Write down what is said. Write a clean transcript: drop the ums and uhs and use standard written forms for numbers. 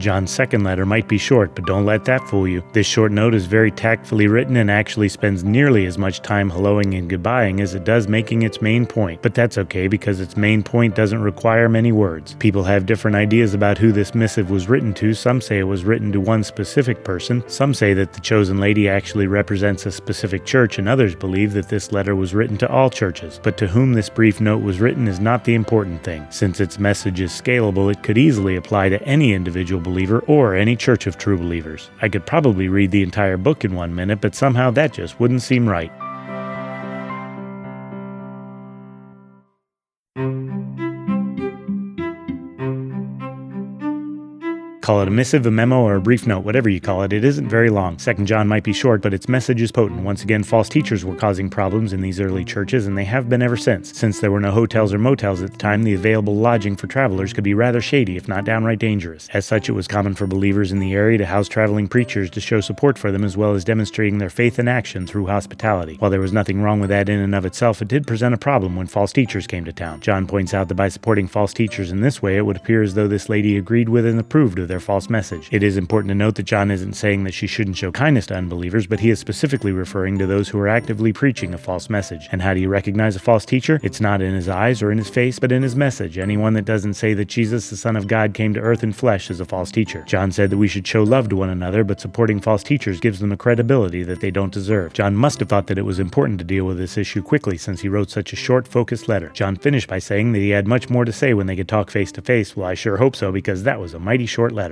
John's second letter might be short, but don't let that fool you. This short note is very tactfully written and actually spends nearly as much time helloing and goodbying as it does making its main point. But that's okay, because its main point doesn't require many words. People have different ideas about who this missive was written to. Some say it was written to one specific person. Some say that the chosen lady actually represents a specific church, and others believe that this letter was written to all churches. But to whom this brief note was written is not the important thing. Since its message is scalable, it could easily apply to any individual believer or any church of true believers. I could probably read the entire book in 1 minute, but somehow that just wouldn't seem right. Call it a missive, a memo, or a brief note, whatever you call it, it isn't very long. 2 John might be short, but its message is potent. Once again, false teachers were causing problems in these early churches, and they have been ever since. Since there were no hotels or motels at the time, the available lodging for travelers could be rather shady, if not downright dangerous. As such, it was common for believers in the area to house traveling preachers to show support for them, as well as demonstrating their faith in action through hospitality. While there was nothing wrong with that in and of itself, it did present a problem when false teachers came to town. John points out that by supporting false teachers in this way, it would appear as though this lady agreed with and approved of their false message. It is important to note that John isn't saying that she shouldn't show kindness to unbelievers, but he is specifically referring to those who are actively preaching a false message. And how do you recognize a false teacher? It's not in his eyes or in his face, but in his message. Anyone that doesn't say that Jesus, the Son of God, came to earth in flesh is a false teacher. John said that we should show love to one another, but supporting false teachers gives them a credibility that they don't deserve. John must have thought that it was important to deal with this issue quickly, since he wrote such a short, focused letter. John finished by saying that he had much more to say when they could talk face to face. Well, I sure hope so, because that was a mighty short letter.